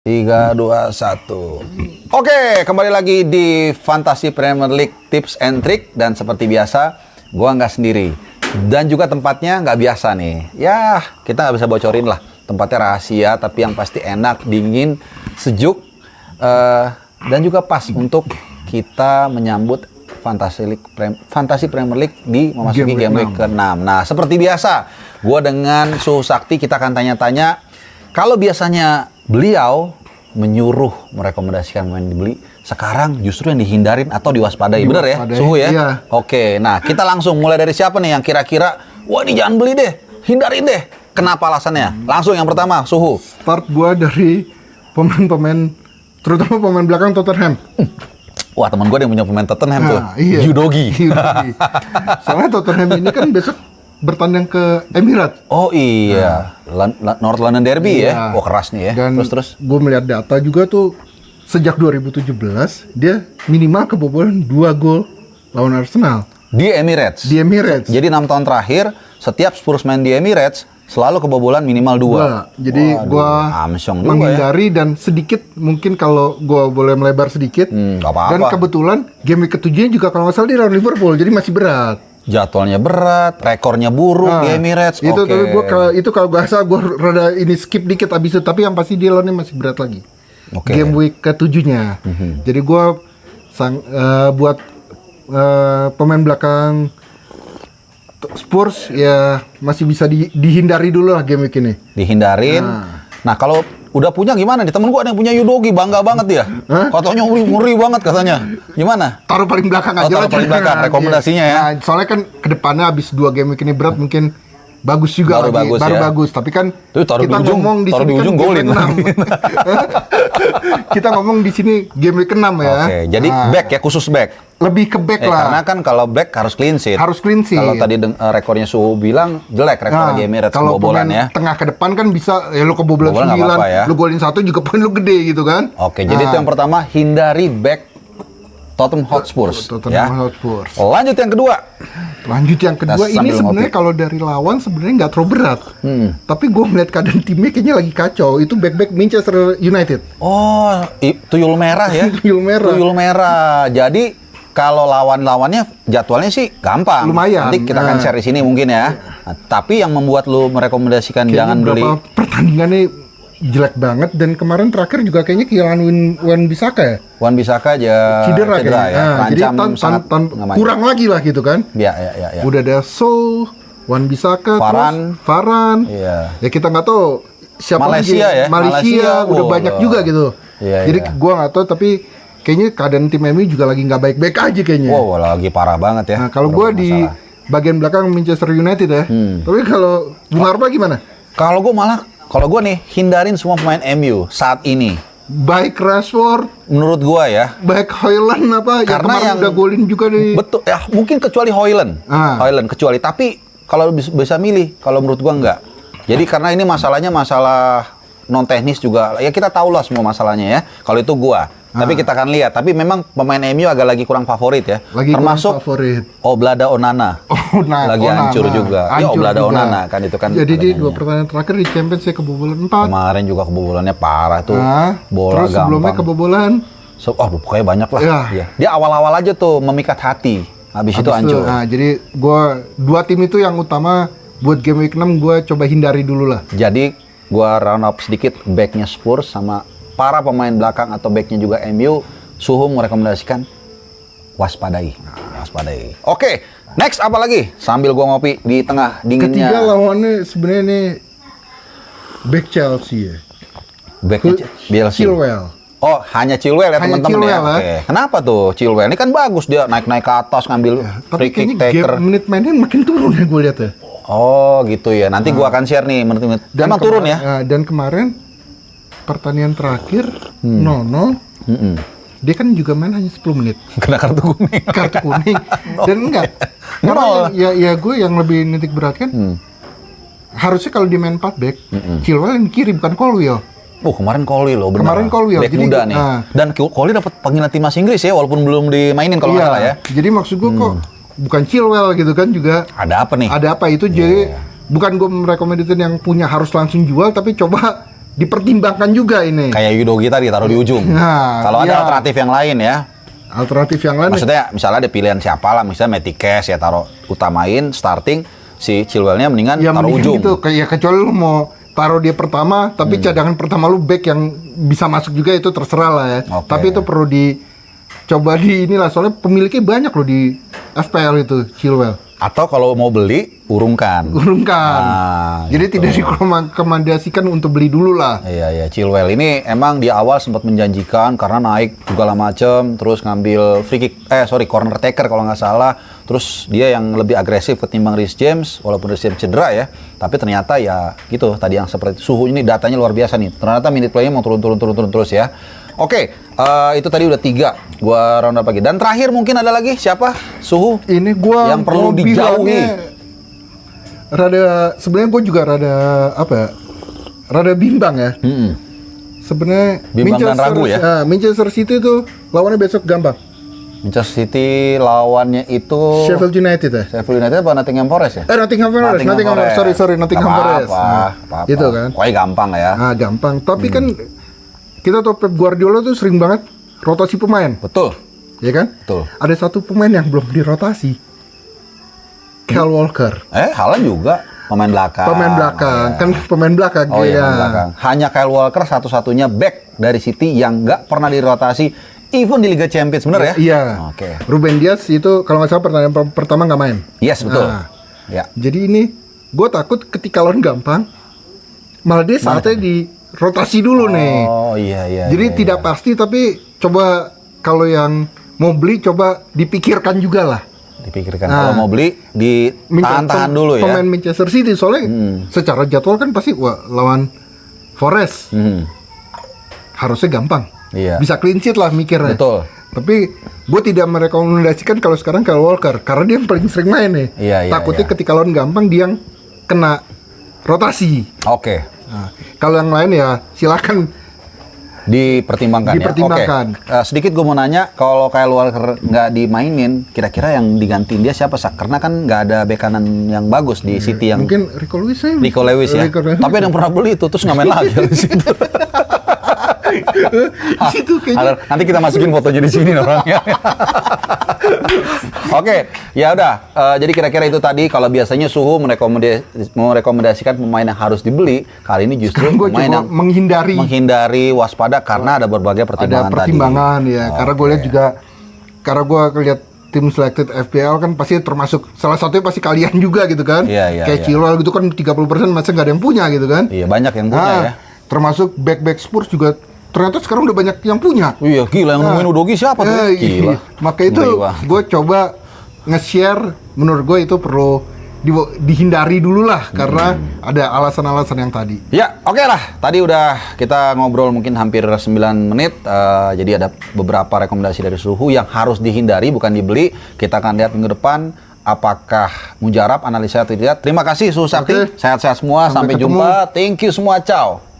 3, 2, 1. Oke, kembali lagi di Fantasy Premier League Tips and Trick. Dan seperti biasa, gua nggak sendiri. Dan juga tempatnya nggak biasa nih. Ya, kita nggak bisa bocorin lah. Tempatnya rahasia, tapi yang pasti enak, dingin, sejuk. Dan juga pas untuk kita menyambut Fantasy Premier League di memasuki game week ke-6. Nah, seperti biasa, gua dengan Suhu Sakti kita akan tanya-tanya. Kalau biasanya beliau menyuruh merekomendasikan pemain dibeli, sekarang justru yang dihindarin atau diwaspadai. Bener ya, Suhu ya? Iya. Oke, nah kita langsung mulai dari siapa nih yang kira-kira, wah ini jangan beli deh, hindarin deh. Kenapa alasannya? Langsung yang pertama, Suhu. Start gua dari pemain-pemain, terutama pemain belakang Tottenham. Wah, teman gue yang punya pemain Tottenham tuh, Iya. Yudogi. Soalnya Tottenham ini kan besok bertandang ke Emirates. Oh iya, North London Derby Iya. ya. Oh keras nih ya. Dan Terus. gue melihat data juga tuh sejak 2017 dia minimal kebobolan 2 gol lawan Arsenal Di Emirates. di Emirates. Jadi 6 tahun terakhir, setiap Spurs main di Emirates selalu kebobolan minimal 2. Jadi gue Amsyong juga menghindari dan sedikit mungkin kalau gue boleh melebar sedikit. Nggak apa-apa. Dan kebetulan game week ke-7 juga kalau nggak salah dia lawan Liverpool, jadi masih berat. Jadwalnya berat, rekornya buruk di Emirates. Itu Oke. tapi itu kalau bahasa gue rada ini skip dikit abis itu, tapi yang pasti dia lawannya masih berat lagi. Oke. Game week ke-7-nya. Jadi gue buat pemain belakang Spurs ya masih bisa dihindari dulu lah game week ini. Dihindarin. Nah, kalau udah punya gimana nih? Temen gua ada yang punya Yudogi, bangga banget dia. Katanya ngeri banget katanya. Gimana? Taruh paling belakang aja Taruh paling belakang, rekomendasinya ya. Nah, soalnya kan kedepannya abis 2 game week ini berat mungkin bagus juga Baru lagi. bagus Baru ya. bagus, tapi kan Tuh, taruh kita di ujung, ngomong di taruh sini di kan ujung, game golin. week 6. Kita ngomong di sini game week 6 ya. Oke, jadi back ya, khusus back. Lebih ke back lah. Karena kan kalau back harus clean sheet. Harus clean sheet. Kalau tadi rekornya Suhu bilang jelek rekor di Emirates kalau kebobolan pemain ya. tengah ke depan kan bisa ya lu kebobolan Kebobolan nggak 9, apa-apa ya. lu golin 1 juga poin lu gede gitu kan. Oke, jadi itu yang pertama, hindari back Tottenham Hotspur ya. Hotspur. Lanjut yang kedua. Lanjut yang kedua, Kita ini sambil sebenarnya ngopi. kalau dari lawan sebenarnya nggak terlalu berat. Tapi gue melihat keadaan timnya kayaknya lagi kacau. Itu back Manchester United. Oh, tuyul merah ya. Tuyul merah. Tuyul merah. Jadi kalau lawan-lawannya jadwalnya sih gampang. Lumayan. Nanti kita akan share di sini mungkin ya. Nah, tapi yang membuat lu merekomendasikan Kayaknya jangan beli beberapa pertandingannya jelek banget, dan kemarin terakhir juga kayaknya kehilangan Wan Bissaka ya. Wan Bissaka aja Cedera ya. kayaknya. Jadi Sangat nggak main. kurang lagi lah gitu kan. Ya. Udah ada Sol, Wan Bissaka, Varane. Iya. Ya kita nggak tahu siapa Malaysia lagi. ya? Malaysia, udah banyak juga gitu. Iya, Jadi iya. gua nggak tahu, tapi kayaknya keadaan tim MU juga lagi nggak baik-baik aja kayaknya. Wow, lagi parah banget ya. Nah, kalau gua di bagian belakang Manchester United ya. Tapi kalau Bung Arba gimana? Kalau gue nih hindarin semua pemain MU saat ini. Baik Rashford, Menurut gua ya. baik Højlund apa ya, Karena kemarin yang udah golin juga nih. Betul ya, mungkin kecuali Højlund. Højlund kecuali, tapi kalau bisa milih, kalau menurut gua enggak. Jadi karena ini masalahnya masalah non teknis juga. Ya kita tahu lah semua masalahnya ya. Kalau itu gua. Tapi kita akan lihat. Tapi memang pemain MU agak lagi kurang favorit ya. Lagi termasuk kurang favorit. Oblada Onana. Lagi hancur juga. Ya Oblada Onana kan itu kan. Jadi di 2 pertandingan terakhir di Champions ya kebobolan 4. Kemarin juga kebobolannya parah tuh. Bola Terus sebelumnya gampang. kebobolan. Pokoknya banyak lah. Ya. Iya. Dia awal-awal aja tuh memikat hati. Habis itu hancur. Nah, jadi gua 2 tim itu yang utama buat game week 6 gua coba hindari dulu lah. Jadi gua round up sedikit backnya Spurs sama para pemain belakang atau backnya juga MU. Suhu merekomendasikan waspadai. Oke, next apa lagi? Sambil gua ngopi di tengah dinginnya. Ketiga lawannya sebenarnya nih back Chelsea ya. Backnya Chelsea. Chilwell. Oh, hanya Chilwell ya Hanya teman-teman ya. Chilwell, Oke. Kenapa tuh Chilwell? Ini kan bagus, dia naik-naik ke atas ngambil Tapi free kick kayaknya taker. menit mainnya makin turun ya gue lihat ya. Oh, gitu ya. Nanti gua akan share nih menit-menit. Emang turun ya? Dan kemarin pertandingan terakhir 0-0. Dia kan juga main hanya 10 menit. Kena kartu kuning. Kartu kuning. Dan enggak. Karena ya gue yang lebih nitik berat kan. Harusnya kalau dia main 4 back, Chilwell yang kiri bukan Colwill. Kemarin Colwill loh, benar. Kemarin Colwill. Back muda nih. Dan Colwill dapat panggilan timnas Inggris ya, walaupun belum dimainin kalau nggak salah ya. Jadi maksud gue kok bukan Chilwell gitu kan juga. Ada apa nih? Ada apa itu? Jadi bukan gue merekomendasikan yang punya harus langsung jual, tapi coba dipertimbangkan juga ini. Kayak Yudogi tadi taruh di ujung. Nah, Kalau ada iya. alternatif yang lain ya. Alternatif yang lain. Maksudnya misalnya ada pilihan siapa lah, misalnya Matty Cash ya taruh utamain starting, si Chilwell-nya mendingan ya taruh mending ujung. gitu. Kayak kecuali lu mau taruh dia pertama, tapi cadangan pertama lu back yang bisa masuk juga itu terserah lah ya. Oke. Tapi itu perlu dicoba di inilah, soalnya pemiliknya banyak loh di FPL itu Chilwell. Atau kalau mau beli urungkan. Nah, Jadi gitu. tidak direkomendasikan untuk beli dulu lah. Iya, Chilwell ini emang di awal sempat menjanjikan karena naik segala macem, terus ngambil corner taker kalau nggak salah, terus dia yang lebih agresif ketimbang Reece James, walaupun Reece James cedera ya, tapi ternyata ya gitu, tadi yang seperti suhu ini datanya luar biasa nih, ternyata minute play-nya mau turun terus ya. Oke, itu tadi udah 3, gua round up lagi. Dan terakhir mungkin ada lagi, siapa? Suhu? Ini gua Yang perlu mau dijauhi. bilangnya sebenarnya gue juga rada apa ya, rada bimbang ya. Sebenarnya Bimbang dan ragu ya? Manchester City tuh lawannya besok gampang. Manchester City lawannya itu Sheffield United ya. Sheffield United apa Nottingham Forest ya? Nottingham Forest. Sorry, Nottingham Forest. Apa-apa. Itu kan. Pokoknya gampang lah ya. Gampang. Tapi kan kita tahu Pep Guardiola tuh sering banget rotasi pemain, Betul. ya kan? Betul. Ada satu pemain yang belum dirotasi. Kyle Walker. Haaland juga pemain belakang. Pemain belakang, kan pemain belakang. Oh iya, ya. pemain belakang. Hanya Kyle Walker satu-satunya back dari City yang nggak pernah dirotasi, even di Liga Champions, bener ya? Iya. Oke. Ruben Dias itu kalau nggak salah pertandingan pertama nggak main. Yes, betul. Nah. Ya. Jadi ini gue takut ketika lawan gampang, malah dia saatnya dirotasi dulu nih. Oh iya. Jadi iya, tidak pasti, tapi coba kalau yang mau beli coba dipikirkan juga lah. Dipikirkan kalau mau beli ditahan-tahan dulu ya. Pemain Manchester City soalnya secara jadwal kan pasti lawan Forest harusnya gampang. Iya. Bisa clean sheet lah mikirnya. Betul. Tapi gue tidak merekomendasikan kalau sekarang Kyle Walker karena dia yang paling sering main nih. Iya, Takutnya iya. ketika lawan gampang dia yang kena rotasi. Oke. Nah, kalau yang lain ya silakan. Dipertimbangkan ya. Dipertimbangkan. Oke. Sedikit gue mau nanya, kalau Kyle Walker nggak dimainin, kira-kira yang digantiin dia siapa, Sak? Karena kan nggak ada bek kanan yang bagus di City yang Mungkin Rico Lewis ya. Rico Lewis ya. Tapi ada yang pernah beli itu terus nggak main lagi di situ. Situ kayaknya. Nanti kita masukin fotonya di sini orangnya. Oke, ya udah. Jadi kira-kira itu tadi. Kalau biasanya Suhu merekomendasikan pemain yang harus dibeli, kali ini justru Sekarang gue pemain coba yang menghindari waspada karena ada berbagai pertimbangan ada pertimbangan tadi. ya. Karena gue lihat juga, karena gue lihat tim selected FPL kan pasti termasuk salah satunya pasti kalian juga gitu kan. Iya, Kayak iya. Chilwell gitu kan 30% masa nggak ada yang punya gitu kan. Iya, banyak yang punya ya. Termasuk back Spurs juga ternyata sekarang udah banyak yang punya. Iya, gila yang nemuin Udogi siapa tuh? Gila. Maka itu Ngeri banget. gue coba nge-share, menurut gue itu perlu dihindari dulu lah karena ada alasan-alasan yang tadi. Ya, oke lah. Tadi udah kita ngobrol mungkin hampir 9 menit. Jadi ada beberapa rekomendasi dari Suhu yang harus dihindari, bukan dibeli. Kita akan lihat minggu depan apakah mujarab analisa atau tidak. Terima kasih Suhu Sakti. Oke. Sehat-sehat semua. Sampai ketemu. jumpa. Thank you semua. Ciao.